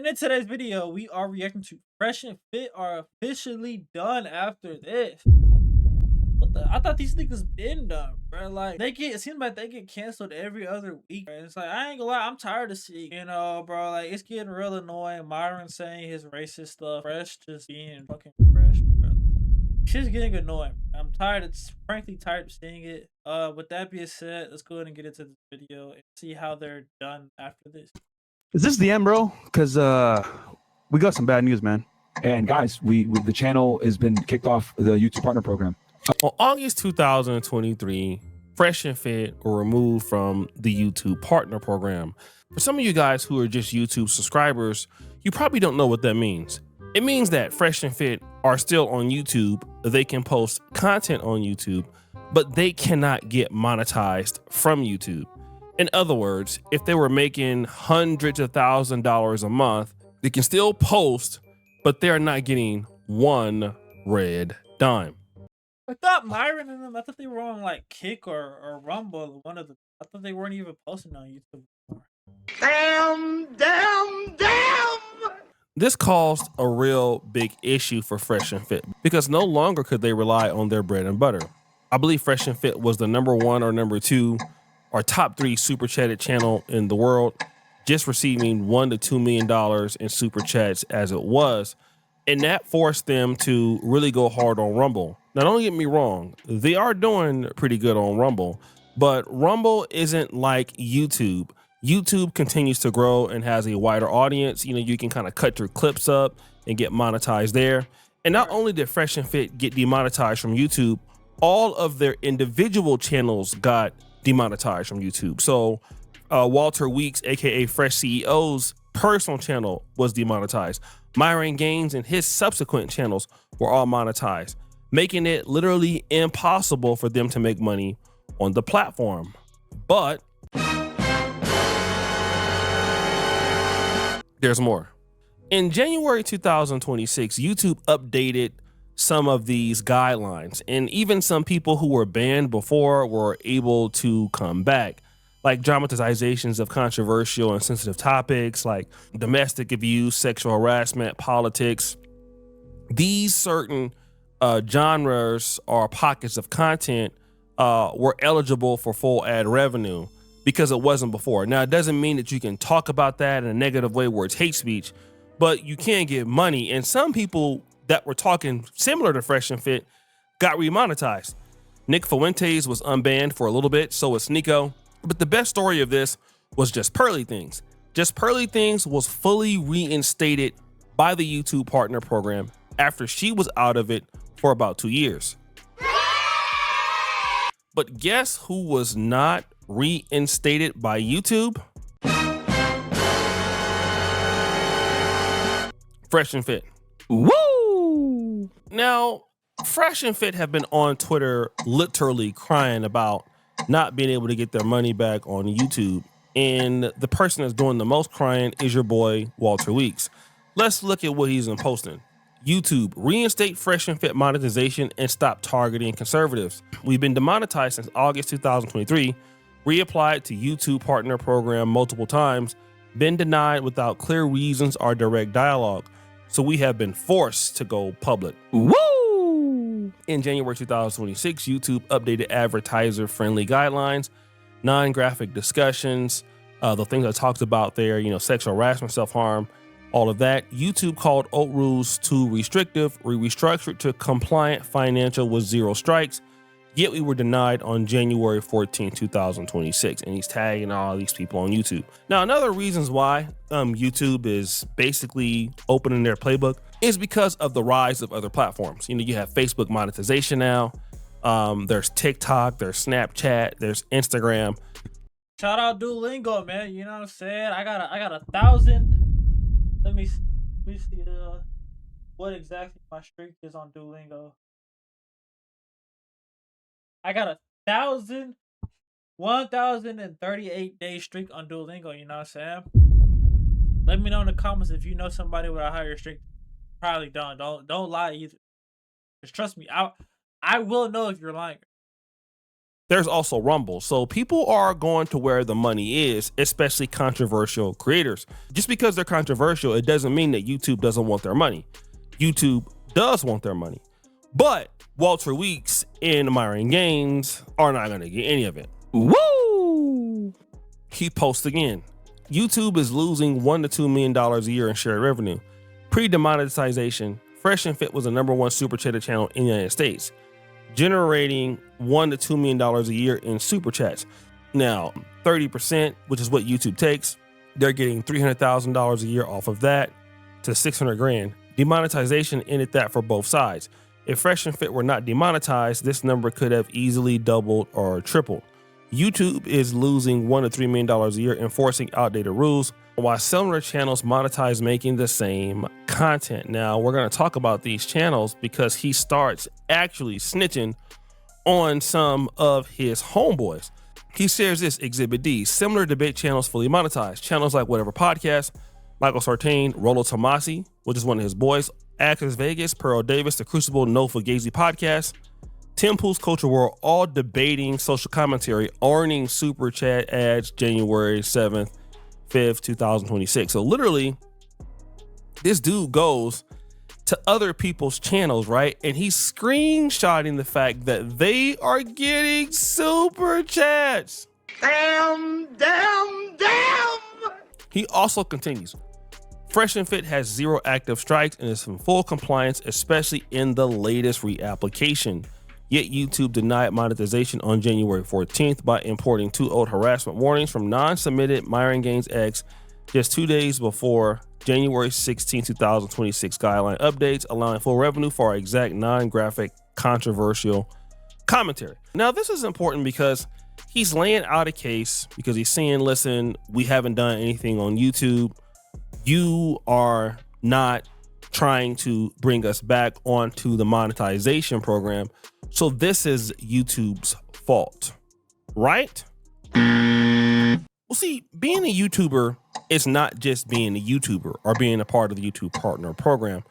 And in today's video, we are reacting to Fresh and Fit are officially done after this. What the? I thought these niggas been done, bro. Like it seems like they get canceled every other week. Bro. It's like I ain't gonna lie, I'm tired of seeing, bro. Like it's getting real annoying. Myron saying his racist stuff, Fresh just being fucking fresh, bro. Shit's getting annoying. I'm tired. It's frankly tired of seeing it. With that being said, let's go ahead and get into this video and see how they're done after this. Is this the end, bro? Because we got some bad news, man. And guys, the channel has been kicked off the YouTube Partner Program. On August 2023, Fresh and Fit were removed from the YouTube Partner Program. For some of you guys who are just YouTube subscribers, you probably don't know what that means. It means that Fresh and Fit are still on YouTube. They can post content on YouTube, but they cannot get monetized from YouTube. In other words, if they were making hundreds of $1,000s a month, they can still post, but they're not getting one red dime. I thought Myron and them, I thought they were on like Kick or Rumble, one of the. I thought they weren't even posting on YouTube anymore. Damn! This caused a real big issue for Fresh and Fit because no longer could they rely on their bread and butter. I believe Fresh and Fit was the #1 or #2 or top 3 super chatted channel in the world, just receiving $1 to $2 million in super chats as it was. And that forced them to really go hard on Rumble. Now, don't get me wrong, they are doing pretty good on Rumble, but Rumble isn't like YouTube. YouTube continues to grow and has a wider audience. You can kind of cut your clips up and get monetized there. And not only did Fresh and Fit get demonetized from YouTube, all of their individual channels got demonetized from YouTube. So Walter Weeks, aka Fresh CEO's personal channel was demonetized. Myron Gaines and his subsequent channels were all monetized, making it literally impossible for them to make money on the platform. But there's more. In January 2026, YouTube updated some of these guidelines, and even some people who were banned before were able to come back, like dramatizations of controversial and sensitive topics like domestic abuse, sexual harassment, politics. These certain genres or pockets of content were eligible for full ad revenue because it wasn't before. Now, it doesn't mean that you can talk about that in a negative way where it's hate speech, but you can get money. And some people that were talking similar to Fresh and Fit got remonetized. Nick Fuentes was unbanned for a little bit, so was Nico. But the best story of this was Just Pearly Things. Just Pearly Things was fully reinstated by the YouTube Partner Program after she was out of it for about 2 years. But guess who was not reinstated by YouTube? Fresh and Fit. Woo! Now, Fresh and Fit have been on Twitter literally crying about not being able to get their money back on YouTube. And the person that's doing the most crying is your boy, Walter Weeks. Let's look at what he's been posting. YouTube, reinstate Fresh and Fit monetization and stop targeting conservatives. We've been demonetized since August 2023, reapplied to YouTube Partner Program multiple times, been denied without clear reasons or direct dialogue. So we have been forced to go public. Woo! In January 2026, YouTube updated advertiser-friendly guidelines, non-graphic discussions, the things I talked about there, sexual harassment, self-harm, all of that. YouTube called old rules too restrictive. We restructured to compliant financial with 0 strikes, yet we were denied on January 14, 2026. And he's tagging all these people on YouTube. Now, another reasons why YouTube is basically opening their playbook is because of the rise of other platforms. You have Facebook monetization now. There's TikTok, there's Snapchat, there's Instagram. Shout out Duolingo, man. You know what I'm saying? I got 1,000. Let me see what exactly my streak is on Duolingo. I got 1,038 day streak on Duolingo. You know what I'm saying? Let me know in the comments if you know somebody with a higher streak. Probably don't. Don't lie either. Just trust me. I will know if you're lying. there's also Rumble. So people are going to where the money is, especially controversial creators. Just because they're controversial, it doesn't mean that YouTube doesn't want their money. YouTube does want their money. But Walter Weeks and Myron Gaines are not going to get any of it. Woo! He posts again. YouTube is losing $1 to $2 million a year in shared revenue. Pre-demonetization, Fresh and Fit was the #1 super chatted channel in the United States, generating $1 to $2 million a year in super chats. Now, 30%, which is what YouTube takes, they're getting $300,000 a year off of that to 600 grand. Demonetization ended that for both sides. If Fresh and Fit were not demonetized, this number could have easily doubled or tripled. YouTube is losing $1 to $3 million a year enforcing outdated rules, while similar channels monetize making the same content. Now, we're going to talk about these channels because he starts actually snitching on some of his homeboys. He shares this, Exhibit D, similar debate channels fully monetized. Channels like Whatever Podcast, Michael Sartain, Rollo Tomasi, which is one of his boys, Access Vegas, Pearl Davis, The Crucible, No Fugazi Podcast, Tim Pool's Culture World, all debating social commentary, earning super chat ads January 7th, 5th, 2026. So literally, this dude goes to other people's channels, right? And he's screenshotting the fact that they are getting super chats. Damn. He also continues. Fresh and Fit has 0 active strikes and is in full compliance, especially in the latest reapplication. Yet YouTube denied monetization on January 14th by importing 2 old harassment warnings from non-submitted Myron Gaines X just 2 days before January 16, 2026 guideline updates, allowing full revenue for our exact non-graphic controversial commentary. Now, this is important because he's laying out a case because he's saying, listen, we haven't done anything on YouTube. You are not trying to bring us back onto the monetization program. So this is YouTube's fault, right? Well, see, being a YouTuber is not just being a YouTuber or being a part of the YouTube Partner Program.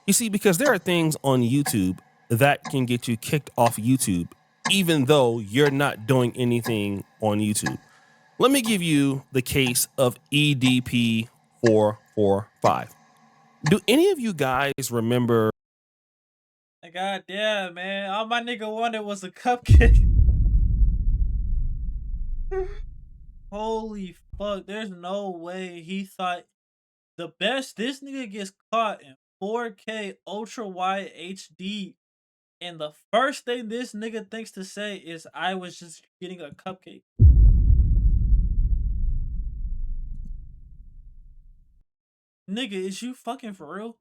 You see, because there are things on YouTube that can get you kicked off YouTube, even though you're not doing anything on YouTube. Let me give you the case of EDP 445. Do any of you guys remember? God damn, man. All my nigga wanted was a cupcake. Holy fuck. There's no way he thought the best. This nigga gets caught in 4K ultra wide HD. And the first thing this nigga thinks to say is, I was just getting a cupcake. Nigga, is you fucking for real?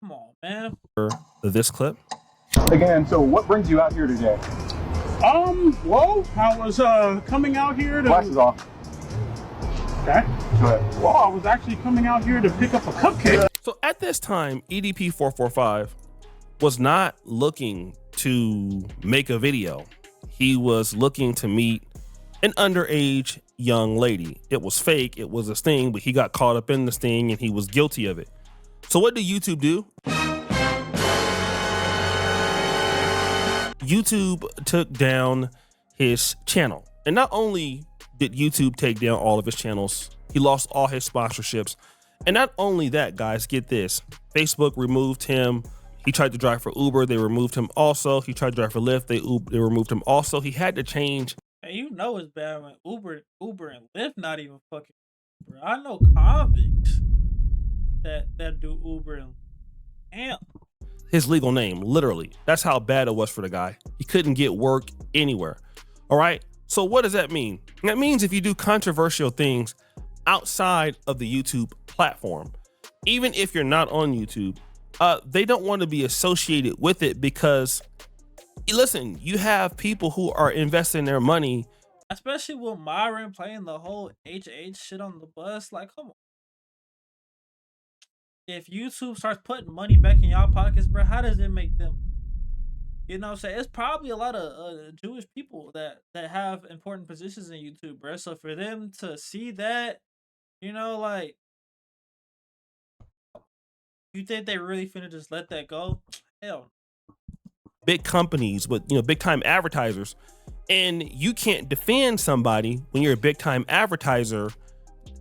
Come on, man. This clip? Again, so what brings you out here today? Well, I was coming out here to. Glasses off. Okay. Go ahead. Well, I was actually coming out here to pick up a cupcake. So at this time, EDP 445 was not looking to make a video. He was looking to meet an underage young lady. It was fake. It was a sting, but he got caught up in the sting and he was guilty of it. So what did YouTube do? YouTube took down his channel. And not only did YouTube take down all of his channels, he lost all his sponsorships. And not only that, guys, get this. Facebook removed him. He tried to drive for Uber. They removed him also. He tried to drive for Lyft. They removed him also. He had to change. And you know it's bad when Uber and Lyft not even fucking Uber. I know convicts that do Uber and damn. His legal name, literally. That's how bad it was for the guy. He couldn't get work anywhere. All right. So what does that mean? That means if you do controversial things outside of the YouTube platform, even if you're not on YouTube, they don't want to be associated with it because, listen, you have people who are investing their money. Especially with Myron playing the whole HH shit on the bus. Like, come on. If YouTube starts putting money back in y'all pockets, bro, how does it make them? You know what I'm saying? It's probably a lot of Jewish people that have important positions in YouTube, bro. So for them to see that, you know, like, you think they really finna just let that go? Hell. big companies with, big time advertisers, and you can't defend somebody when you're a big time advertiser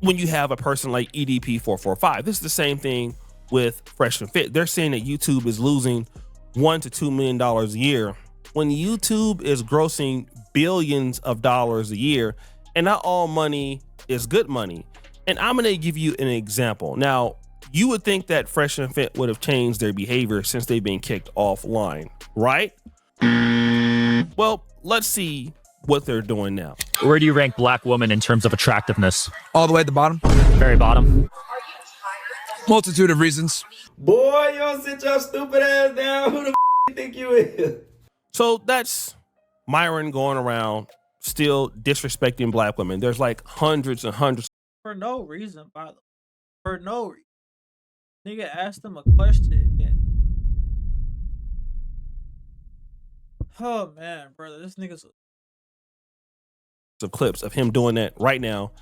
when you have a person like EDP 445. This is the same thing with Fresh and Fit. They're saying that YouTube is losing $1 to $2 million a year when YouTube is grossing billions of dollars a year, and not all money is good money. And I'm gonna give you an example. Now, you would think that Fresh and Fit would have changed their behavior since they've been kicked offline, right? Well, let's see what they're doing now. Where do you rank black women in terms of attractiveness? All the way at the bottom. Very bottom. Multitude of reasons. Boy, you don't sit your stupid ass down. Who the you think you is? So that's Myron going around still disrespecting black women. There's like hundreds and hundreds. For no reason, by the way. For no reason. Nigga asked him a question again. Oh man, brother, this nigga's Of clips of him doing that right now,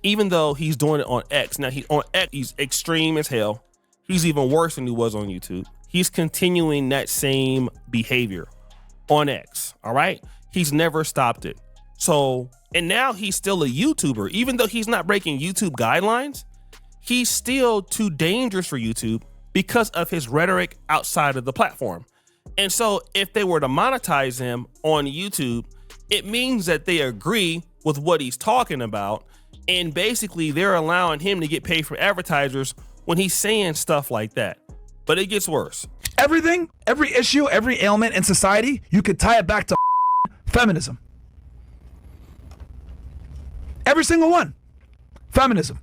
even though he's doing it on X. Now on X, he's extreme as hell. He's even worse than he was on YouTube. He's continuing that same behavior on X. All right. He's never stopped it. So, and now he's still a YouTuber, even though he's not breaking YouTube guidelines. He's still too dangerous for YouTube because of his rhetoric outside of the platform. And so if they were to monetize him on YouTube, it means that they agree with what he's talking about. And basically they're allowing him to get paid from advertisers when he's saying stuff like that. But it gets worse. Everything, every issue, every ailment in society, you could tie it back to feminism. Every single one. Feminism.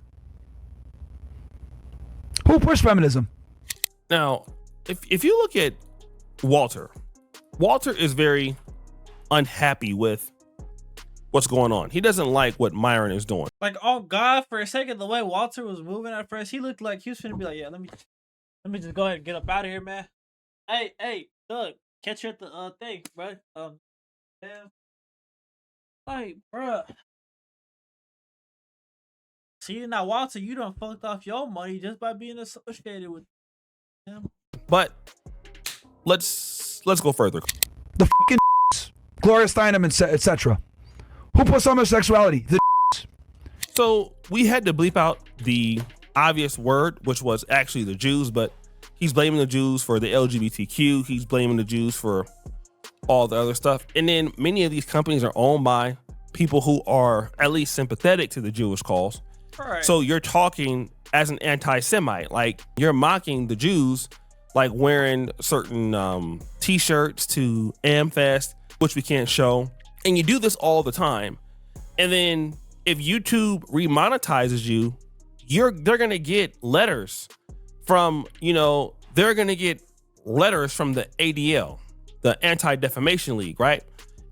Who pushed feminism? Now, if you look at Walter is very unhappy with what's going on. He doesn't like what Myron is doing. like, oh God, for a second, the way Walter was moving at first, he looked like he was finna be like, yeah, let me just go ahead and get up out of here, man. Hey, Doug, catch you at the thing, bro. Damn. Like, bruh. See, now Walter, you done fucked off your money just by being associated with him. But let's go further. The fucking Gloria Steinem, etc. Who puts homosexuality? The So we had to bleep out the obvious word, which was actually the Jews, but he's blaming the Jews for the LGBTQ. He's blaming the Jews for all the other stuff. And then many of these companies are owned by people who are at least sympathetic to the Jewish cause. Right. So you're talking as an anti-Semite, like you're mocking the Jews, like wearing certain t-shirts to AmFest, which we can't show. And you do this all the time. And then if YouTube remonetizes you, they're gonna get letters from, they're gonna get letters from the ADL, the Anti-Defamation League, right?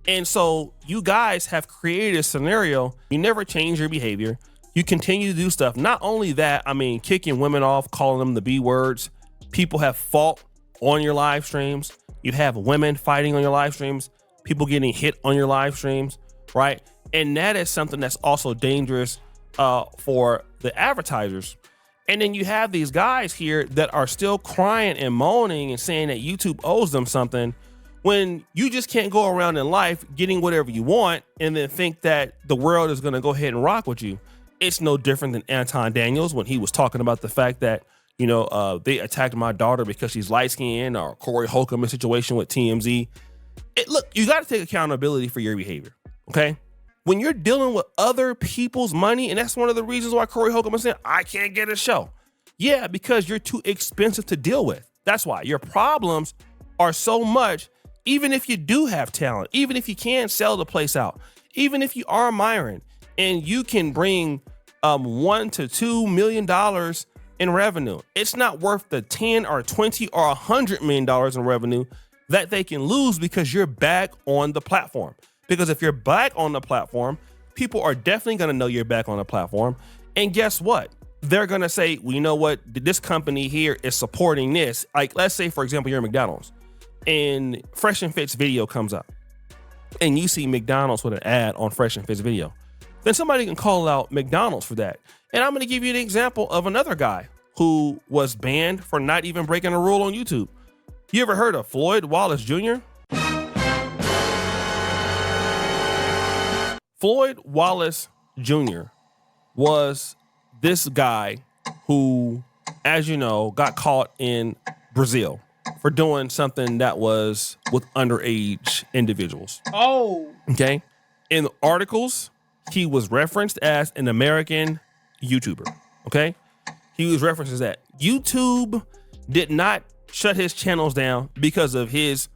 And so you guys have created a scenario. You never change your behavior. You continue to do stuff. Not only that, kicking women off, calling them the B words. People have fought on your live streams. You have women fighting on your live streams, people getting hit on your live streams, right? And that is something that's also dangerous for the advertisers. And then you have these guys here that are still crying and moaning and saying that YouTube owes them something when you just can't go around in life getting whatever you want and then think that the world is going to go ahead and rock with you. It's no different than Anton Daniels when he was talking about the fact that, they attacked my daughter because she's light skinned, or Corey Holcomb in situation with TMZ. Look, you got to take accountability for your behavior. Okay. When you're dealing with other people's money, and that's one of the reasons why Corey Holcomb is saying, I can't get a show. Yeah, because you're too expensive to deal with. That's why your problems are so much. Even if you do have talent, even if you can sell the place out, even if you are Myron and you can bring $1 to $2 million in revenue, it's not worth the 10 or 20 or $100 million in revenue that they can lose because you're back on the platform. Because if you're back on the platform, people are definitely going to know you're back on the platform. And guess what? They're going to say, well, you know what? This company here is supporting this. Like, let's say, for example, you're McDonald's and Fresh and Fit's video comes up and you see McDonald's with an ad on Fresh and Fit's video. Then somebody can call out McDonald's for that. And I'm going to give you an example of another guy who was banned for not even breaking a rule on YouTube. You ever heard of Floyd Wallace Jr.? Floyd Wallace Jr. was this guy who, as you know, got caught in Brazil for doing something that was with underage individuals. Oh, Okay. In the articles, he was referenced as an American YouTuber. Okay. He was referenced as that. YouTube did not shut his channels down because of his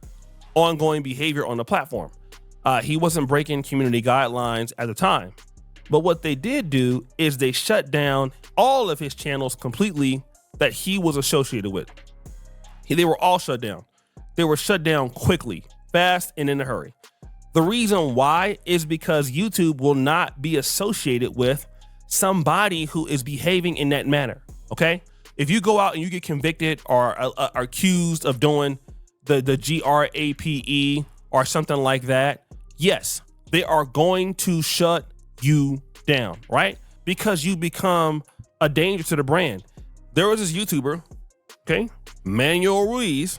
ongoing behavior on the platform. He wasn't breaking community guidelines at the time. But what they did do is they shut down all of his channels completely that he was associated with. They were all shut down. They were shut down quickly, fast, and in a hurry. The reason why is because YouTube will not be associated with somebody who is behaving in that manner, okay? If you go out and you get convicted or are accused of doing the GRAPE or something like that, yes, they are going to shut you down, right? Because you become a danger to the brand. There was this YouTuber, okay, Manuel Ruiz,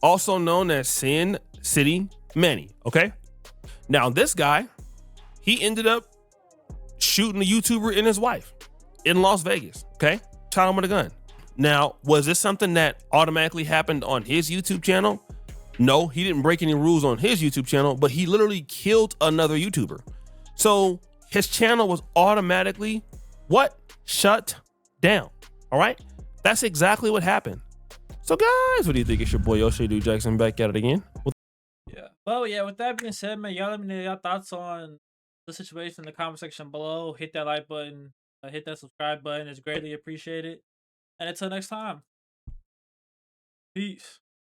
also known as Sin City Manny, okay? Now this guy, he ended up shooting a YouTuber and his wife in Las Vegas, okay? Shot him with a gun. Now, was this something that automatically happened on his YouTube channel? No, he didn't break any rules on his YouTube channel, but he literally killed another YouTuber. So his channel was automatically, what? Shut down, all right? That's exactly what happened. So guys, what do you think? It's your boy Yoshi Dude Jackson back at it again. yeah. Well, yeah, with that being said, man, y'all let me know your thoughts on the situation in the comment section below. Hit that like button, hit that subscribe button. It's greatly appreciated. And until next time, peace.